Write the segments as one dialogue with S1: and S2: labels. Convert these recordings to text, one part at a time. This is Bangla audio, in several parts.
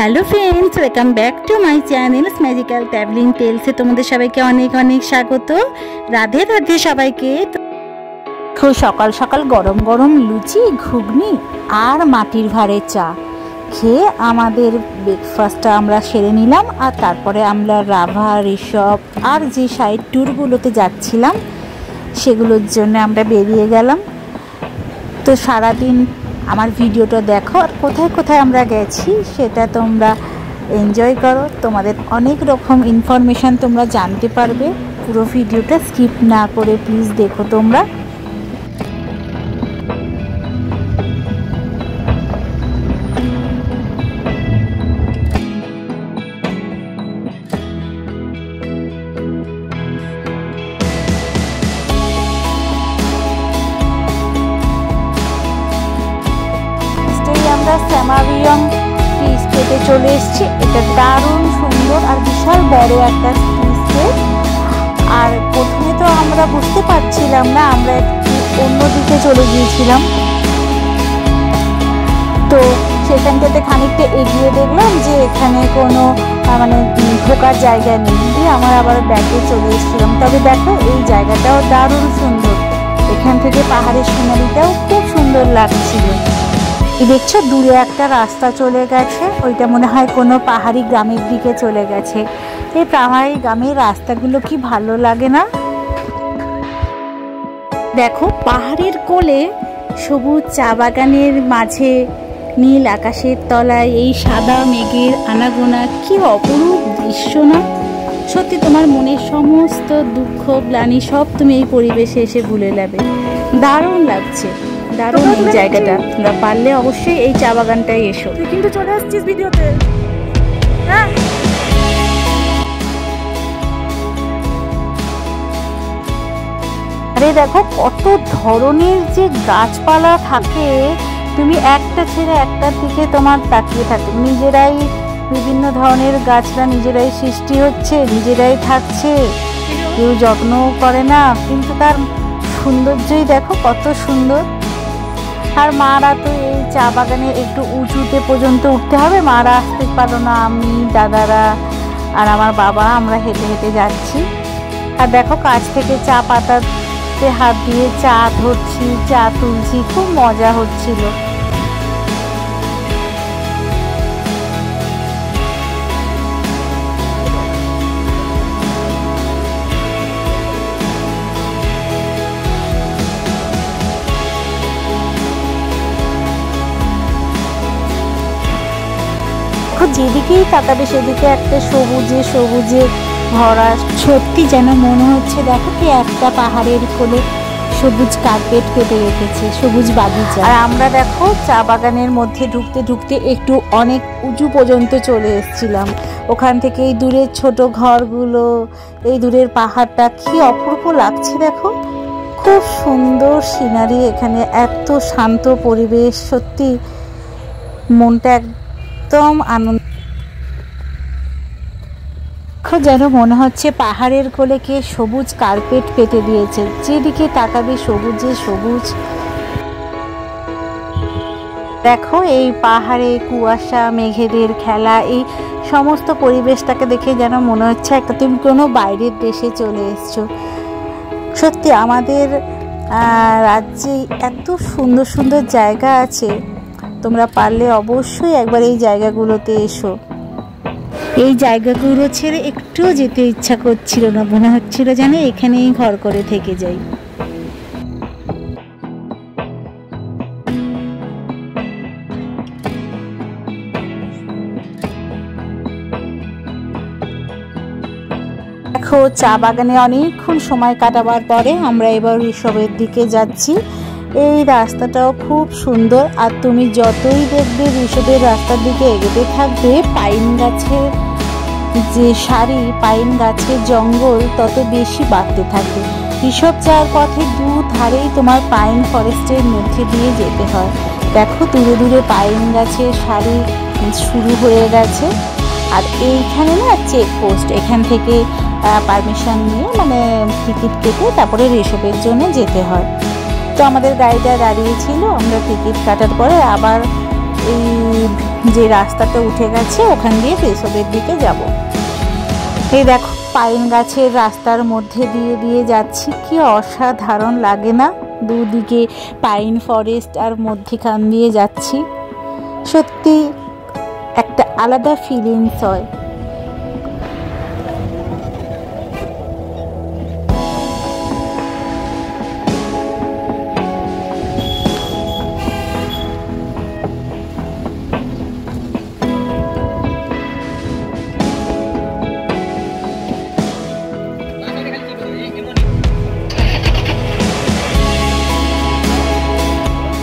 S1: Hello friends, welcome back to my channel magical travelling টেলসে তোমাদের সবাইকে অনেক অনেক স্বাগত। রাধে রাধে সবাইকে। খুব সকাল সকাল গরম গরম লুচি, ঘুগনি আর মাটির ভাঁড়ের চা খেয়ে আমাদের ব্রেকফাস্টটা আমরা সেরে নিলাম। আর তারপরে আমরা রাভা, ঋষভ আর যে সাইড ট্যুরগুলোতে যাচ্ছিলাম সেগুলোর জন্য আমরা বেরিয়ে গেলাম। তো সারাদিন আমার ভিডিওটা দেখো আর কোথায় কোথায় আমরা গেছি সেটা তোমরা এনজয় করো। তোমাদের অনেক রকম ইনফরমেশান তোমরা জানতে পারবে। পুরো ভিডিওটা স্কিপ না করে প্লিজ দেখো তোমরা। শ্যামারিয়ন টি স্টেটে চলে এসেছি। এটা দারুণ সুন্দর আর বিশাল বড় একটা টি স্টেট। আর প্রথমে তো আমরা বুঝতে পারছিলাম না, আমরা একটু অন্যদিকে চলে গিয়েছিলাম। তো সেখানটাতে খানিকটা এগিয়ে দেখলাম যে এখানে কোনো ঢোকার জায়গা নেই, দিয়ে আমরা আবার ব্যাকে চলে এসেছিলাম। তবে দেখো এই জায়গাটাও দারুণ সুন্দর, এখান থেকে পাহাড়ের সিনারিটাও খুব সুন্দর লাগছিল। দেখছো দূরে একটা রাস্তা চলে গেছে, ওইটা মনে হয় কোনো পাহাড়ি গ্রামের দিকে চলে গেছে। এই পাহাড়ি গ্রামের রাস্তাগুলো কি ভালো লাগে না? দেখো পাহাড়ের কোলে সবুজ চা বাগানের মাঝে নীল আকাশের তলায় এই সাদা মেঘের আনাগোনা, কি অপরূপ দৃশ্য না? সত্যি তোমার মনের সমস্ত দুঃখ গ্লানি সব তুমি এই পরিবেশে এসে ভুলে যাবে। দারুণ লাগছে, দারুণ এই জায়গাটা। তোমরা পারলে অবশ্যই এই চা বাগানটায় এসো।
S2: তুই কিন্তু চলে আসছিস ভিডিওতে। হ্যাঁ,
S1: আরে দেখো কত ধরনের যে গাছপালা থাকে, তুমি একটা ছেড়ে একটার দিকে তোমার তাকিয়ে থাকো। নিজেরাই বিভিন্ন ধরনের গাছরা নিজেরাই সৃষ্টি হচ্ছে, নিজেরাই থাকছে, কেউ যত্নও করে না, কিন্তু তার সৌন্দর্যই দেখো কত সুন্দর। আর মারা তো এই চা বাগানে একটু উঁচুতে পর্যন্ত উঠতে হবে, মারা আসতে পারলো না। আমি, দাদারা আর আমার বাবা আমরা হেঁটে হেঁটে যাচ্ছি। আর দেখো কাছ থেকে চা পাতাতে হাত দিয়ে চা ধরছি, চা তুলছি, খুব মজা হচ্ছিল। যেদিকেই তাকাবে সেদিকে একটা সবুজে সবুজে ভরা, সত্যি যেন মনে হচ্ছে দেখো কি একটা পাহাড়ের কোলে সবুজ কার্পেট পেতে রেখেছে, সবুজ বাগিচা। আর আমরা দেখো চা বাগানের মধ্যে ঢুকতে ঢুকতে একটু অনেক উঁচু পর্যন্ত চলে এসেছিলাম। ওখান থেকে এই দূরের ছোট ঘরগুলো, এই দূরের পাহাড়টা কি অপূর্ব লাগছে দেখো, খুব সুন্দর সিনারি। এখানে এত শান্ত পরিবেশ, সত্যি মনটা একদম আনন্দ, যেন মনে হচ্ছে পাহাড়ের কোলে কে সবুজ কার্পেট পেতে দিয়েছে, যেদিকে তাকাবে সবুজে সবুজ। দেখো এই পাহাড়ে কুয়াশা, মেঘেদের খেলা, এই সমস্ত পরিবেশটাকে দেখে যেন মনে হচ্ছে একটা তুমি কোনো বাইরের দেশে চলে এসছো। সত্যি আমাদের রাজ্যে এত সুন্দর সুন্দর জায়গা আছে, তোমরা পারলে অবশ্যই একবার এই জায়গাগুলোতে এসো। এই জায়গাগুলো ছেড়ে একটুও যেতে ইচ্ছা করছিল না, মনে হচ্ছিল যেন এখানেই ঘর করে থেকে যাই। দেখো চা বাগানে অনেকক্ষণ সময় কাটাবার পরে আমরা এবার ঋষভের দিকে যাচ্ছি। এই রাস্তাটাও খুব সুন্দর। আর তুমি যতই দেখবে ঋষভের রাস্তার দিকে এগোতে থাকবে, পাইন গাছের যে সারি, পাইন গাছের জঙ্গল তত বেশি বাড়তে থাকবে। ঋষভ যাওয়ার পথে দু ধারেই তোমার পাইন ফরেস্টের মধ্যে দিয়ে যেতে হয়। দেখো দূরে দূরে পাইন গাছের সারি শুরু হয়ে গেছে। আর এইখানে না চেকপোস্ট, এখান থেকে পারমিশন নিয়ে টিকিট কেটে তারপরে ঋষভের জন্য যেতে হয়। তো আমাদের গাড়িটা দাঁড়িয়েছিল, আমরা টিকিট কাটার পরে আবার এই যে রাস্তাটা উঠে গেছে ওখান দিয়ে ঋষভের দিকে যাব। এই দেখো পাইন গাছের রাস্তার মধ্যে দিয়ে দিয়ে যাচ্ছি, কি অসাধারণ লাগে না? দুদিকে পাইন ফরেস্ট আর মধ্যখান দিয়ে যাচ্ছি, সত্যি একটা আলাদা ফিলিংস হয়।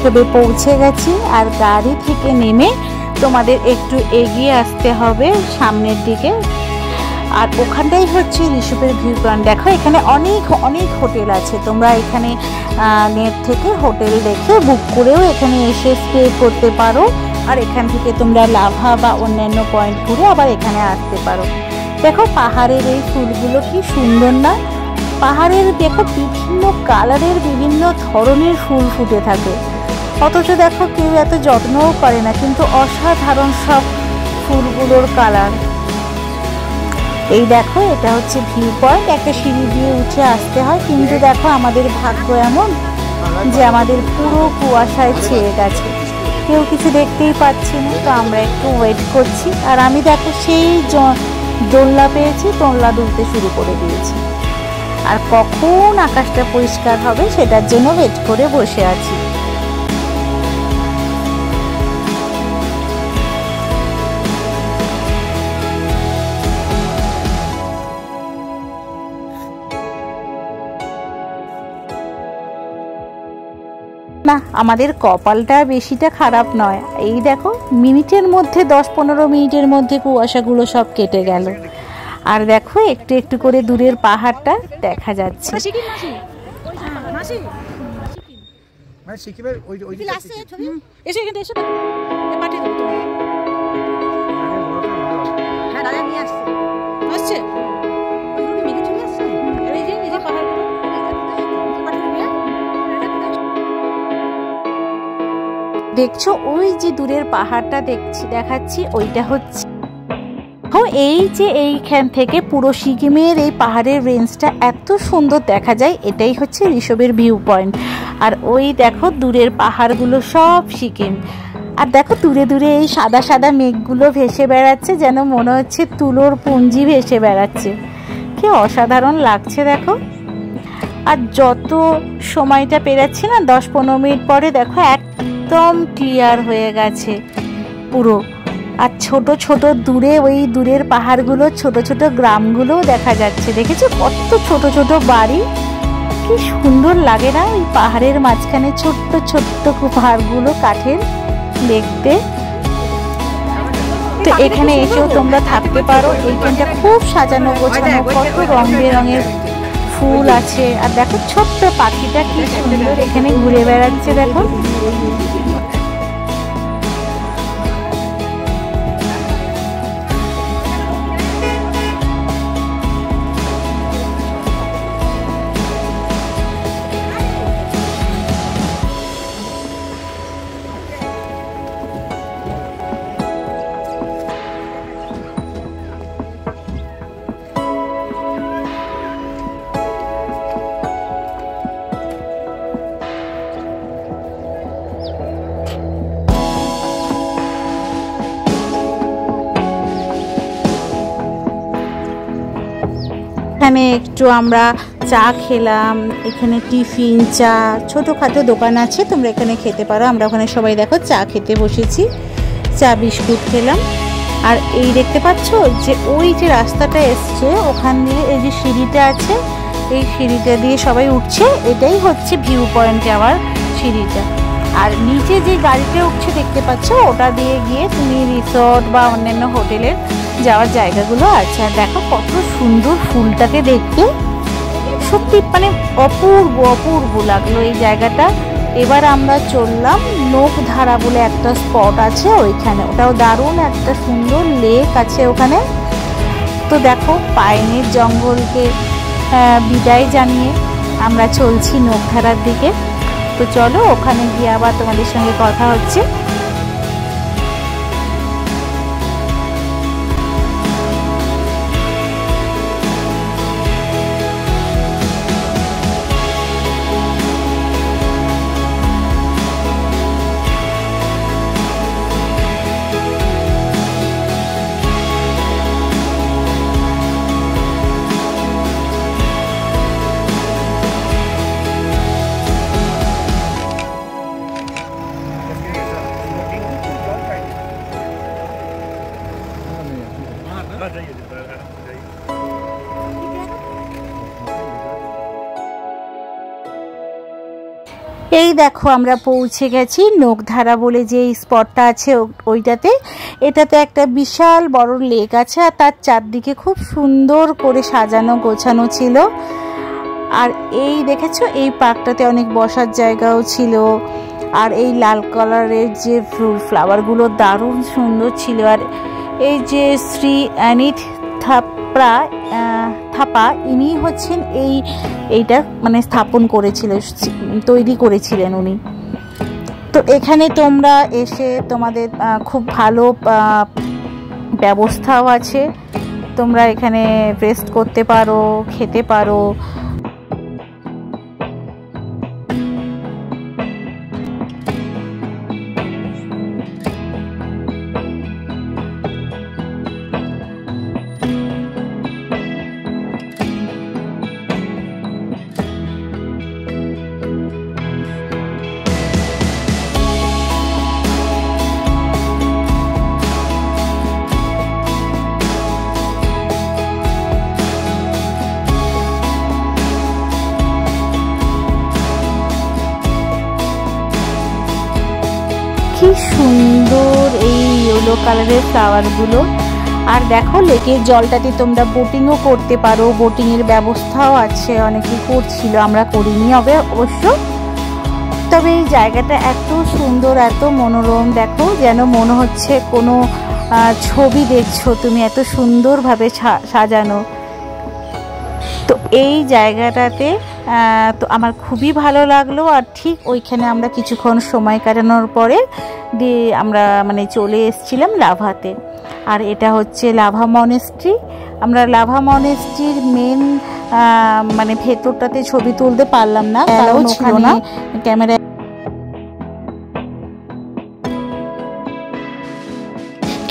S1: তবে পৌঁছে গেছি, আর গাড়ি থেকে নেমে তোমাদের একটু এগিয়ে আসতে হবে সামনের দিকে, আর ওখানটাই হচ্ছে ঋষভের ভিউ পয়েন্ট। দেখো এখানে অনেক অনেক হোটেল আছে, তোমরা এখানে নেট থেকে হোটেল দেখে বুক করেও এখানে এসে স্টে করতে পারো, আর এখান থেকে তোমরা লাভা বা অন্যান্য পয়েন্ট ঘুরে আবার এখানে আসতে পারো। দেখো পাহাড়ের এই ফুলগুলো কি সুন্দর না? পাহাড়ের দেখো বিভিন্ন কালারের বিভিন্ন ধরনের ফুল ফুটে থাকে, অথচ দেখো কেউ এত যত্নও করে না, কিন্তু অসাধারণ সব ফুলগুলোর কালার। এই দেখো এটা হচ্ছে ভিউ পয়েন্ট, একটা সিঁড়ি দিয়ে উঠে আসতে হয়, কিন্তু দেখো আমাদের ভাগ্য এমন যে আমাদের পুরো কুয়াশায় ছেয়ে গেছে, কেউ কিছু দেখতেই পাচ্ছি না। তো আমরা একটু ওয়েট করছি, আর আমি দেখো সেই দোলনা পেয়েছি, দোলনা দুলতে শুরু করে দিয়েছি, আর কখন আকাশটা পরিষ্কার হবে সেটার জন্য ওয়েট করে বসে আছি। না, আমাদের কপালটা বেশিটা খারাপ নয়। এই দেখো মিনিটের মধ্যে 10-15 মিনিটের মধ্যে কুয়াশাগুলো সব কেটে গেল, আর দেখো একটু একটু করে দূরের পাহাড়টা দেখা যাচ্ছে। দেখছো ওই যে দূরের পাহাড়টা দেখাচ্ছি, ওইটা হচ্ছে এই যে এইখান থেকে পুরো সিকিমের এই পাহাড়ের রেঞ্জটা এত সুন্দর দেখা যায়, এটাই হচ্ছে ঋষভের ভিউ পয়েন্ট। আর ওই দেখো দূরের পাহাড়গুলো সব সিকিম, আর দেখো দূরে দূরে এই সাদা সাদা মেঘগুলো ভেসে বেড়াচ্ছে, যেন মনে হচ্ছে তুলোর পুঞ্জি ভেসে বেড়াচ্ছে, কি অসাধারণ লাগছে দেখো। আর যত সময়টা পেরাচ্ছি না, 10-15 মিনিট পরে দেখো একদম ক্লিয়ার হয়ে গেছে পুরো, আর ছোট ছোট দূরে ওই দূরের পাহাড়গুলো, ছোট ছোট গ্রামগুলোও দেখা যাচ্ছে। দেখেছো কত ছোট ছোট বাড়ি, কি সুন্দর লাগে না ওই পাহাড়ের মাঝখানে ছোট্ট ছোট্ট পাহাড়গুলো কাঠের দেখতে। তো এখানে এসেও তোমরা থাকতে পারো, এইখানটা খুব সাজানো গোছানো, কত রং বেরঙের ফুল আছে, আর দেখো ছোট্ট পাখিটা কি সুন্দর এখানে ঘুরে বেড়াচ্ছে দেখো। এখানে একটু আমরা চা খেলাম, এখানে টিফিন চা ছোটোখাটো দোকান আছে, তোমরা এখানে খেতে পারো। আমরা ওখানে সবাই দেখো চা খেতে বসেছি, চা বিস্কুট খেলাম। আর এই দেখতে পাচ্ছ যে ওই যে রাস্তাটা এসছে ওখান দিয়ে এই যে সিঁড়িটা আছে, এই সিঁড়িটা দিয়ে সবাই উঠছে, এটাই হচ্ছে ভিউ পয়েন্ট যাওয়ার সিঁড়িটা। আর নিচে যে গাড়িটা উঠছে দেখতে পাচ্ছ, ওটা দিয়ে গিয়ে তুমি রিসর্ট বা অন্যান্য হোটেলের যাওয়ার জায়গাগুলো আছে। আর দেখো কত সুন্দর ফুলটাকে দেখতে, সত্যি মানে অপূর্ব অপূর্ব লাগলো এই জায়গাটা। এবার আমরা চললাম নোকধারা বলে একটা স্পট আছে ওইখানে, ওটাও দারুণ একটা সুন্দর লেক আছে ওখানে। তো দেখো পাইনের জঙ্গলকে বিদায় জানিয়ে আমরা চলছি নোকধারার দিকে। তো চলো ওখানে গিয়ে আবার তোমাদের সঙ্গে কথা হচ্ছে। এই দেখো আমরা পৌঁছে গেছি নোকধারা বলে যে স্পটটা আছে ওইটাতে। এটাতে একটা বিশাল বড় লেক আছে আর তার চারদিকে খুব সুন্দর করে সাজানো গোছানো ছিল। আর এই দেখেছো এই পার্কটাতে অনেক বসার জায়গাও ছিল। আর এই লাল কালারের যে ফ্লাওয়ারগুলো দারুণ সুন্দর ছিল। আর এই যে শ্রী অ্যানিট থাপা ইনি হচ্ছেন এইটা মানে স্থাপন করেছিল, তৈরি করেছিলেন উনি। তো এখানে তোমরা এসে তোমাদের খুব ভালো ব্যবস্থাও আছে, তোমরা এখানে রেস্ট করতে পারো, খেতে পারো। কি সুন্দর এই ইয়েলো কালারের ফ্লাওয়ারগুলো। আর দেখো লেকের জলটাতে তোমরা বোটিংও করতে পারো, বোটিংয়ের ব্যবস্থাও আছে, অনেকে করছিল, আমরা করিনি অবশ্য। তবে এই জায়গাটা এত সুন্দর, এত মনোরম, দেখো যেন মনে হচ্ছে কোনো ছবি দেখছো তুমি, এত সুন্দরভাবে সাজানো। তো এই জায়গাটাতে তো আমার খুবই ভালো লাগলো। আর ঠিক ওইখানে আমরা কিছুক্ষণ সময় কাটানোর পরে আমরা মানে চলে এসেছিলাম লাভাতে। আর এটা হচ্ছে লাভা মনেস্ট্রি। আমরা লাভা মনেস্ট্রির মেন মানে ভেতরটাতে ছবি তুলতে পারলাম না, কারণ ওখানে ক্যামেরা।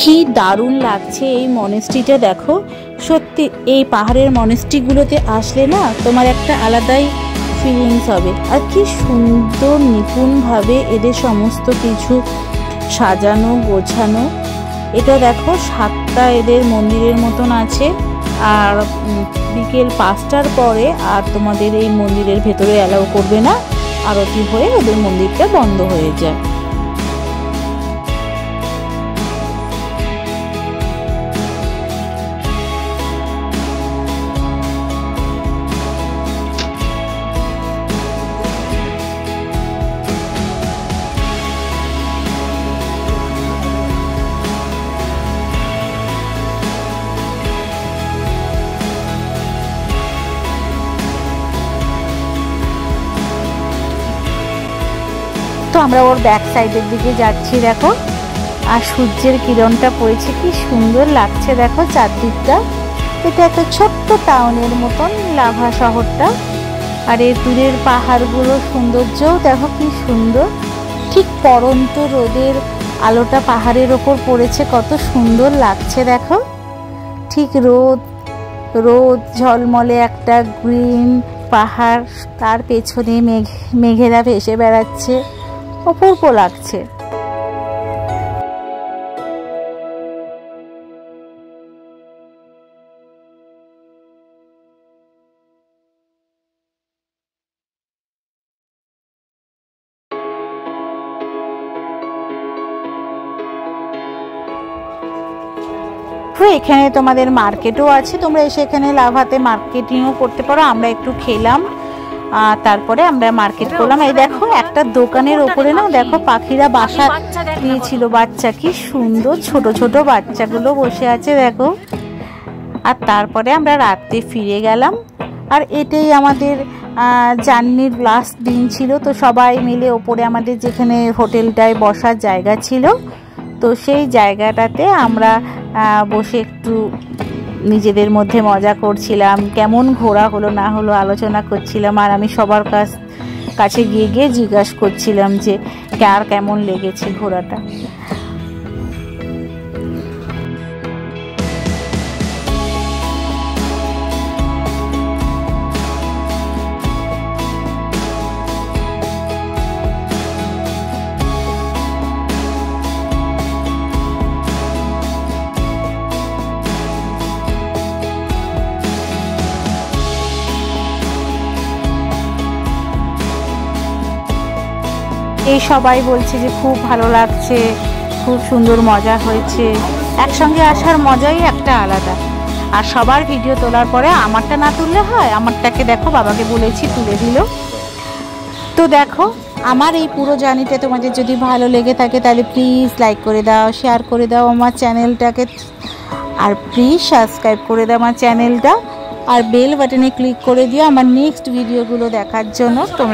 S1: কি দারুণ লাগছে এই মনেস্ট্রিটা, দেখো সত্যি এই পাহাড়ের মনেস্ট্রিগুলোতে আসলে না তোমার একটা আলাদাই ফিলিংস হবে। আর কি সুন্দর নিপুণভাবে এদের সমস্ত কিছু সাজানো গোছানো। এটা দেখো 7টা এদের মন্দিরের মতন আছে। আর বিকেল 5টার পরে আর তোমাদের এই মন্দিরের ভেতরে অ্যালাউ করবে না, আরতি হয়ে ওদের মন্দিরটা বন্ধ হয়ে যায়। তো আমরা ওর ব্যাক সাইডের দিকে যাচ্ছি, দেখো আর সূর্যের কিরণটা পড়েছে, কি সুন্দর লাগছে দেখো চারদিকটা। এটা একটা ছোট্ট টাউনের মতন লাভা শহরটা। আর এর দূরের পাহাড়গুলো সৌন্দর্যও দেখো কি সুন্দর। ঠিক পড়ন্ত রোদের আলোটা পাহাড়ের ওপর পড়েছে, কত সুন্দর লাগছে দেখো। ঠিক রোদ ঝলমলে একটা গ্রিন পাহাড়, তার পেছনে মেঘেরা ভেসে বেড়াচ্ছে, অপূর্ব লাগছে। এখানে তোমাদের মার্কেটও আছে, তোমরা এসে এখানে লাভাতে মার্কেটিংও করতে পারো। আমরা একটু খেলাম, তারপরে আমরা মার্কেট করলাম। এই দেখো একটা দোকানের ওপরে না দেখো পাখিরা বাসা দিয়েছিল, বাচ্চা কি সুন্দর ছোট ছোট বাচ্চাগুলো বসে আছে দেখো। আর তারপরে আমরা রাতে ফিরে গেলাম। আর এটাই আমাদের জার্নির লাস্ট দিন ছিল। তো সবাই মিলে ওপরে আমাদের যেখানে হোটেলটায় বসার জায়গা ছিল, তো সেই জায়গাটাতে আমরা বসে একটু নিজেদের মধ্যে মজা করছিলাম, কেমন ঘোরা হলো না হলো আলোচনা করছিলাম। আর আমি সবার কাছে গিয়ে গিয়ে জিজ্ঞাসা করছিলাম যে কার কেমন লেগেছে ঘোরাটা। এই সবাই বলছে যে খুব ভালো লাগছে, খুব সুন্দর মজা হয়েছে। একসঙ্গে আসার মজাই একটা আলাদা। আর সবার ভিডিও তোলার পরে আমারটা না তুললে হয়? আমারটাকে দেখো বাবাকে বলেছি তুলে দিল। তো দেখো আমার এই পুরো জার্নিটা তোমাদের যদি ভালো লেগে থাকে তাহলে প্লিজ লাইক করে দাও, শেয়ার করে দাও আমার চ্যানেলটাকে, আর প্লিজ সাবস্ক্রাইব করে দাও আমার চ্যানেলটা, আর বেল বাটনে ক্লিক করে দিও আমার নেক্সট ভিডিওগুলো দেখার জন্য। তোমরা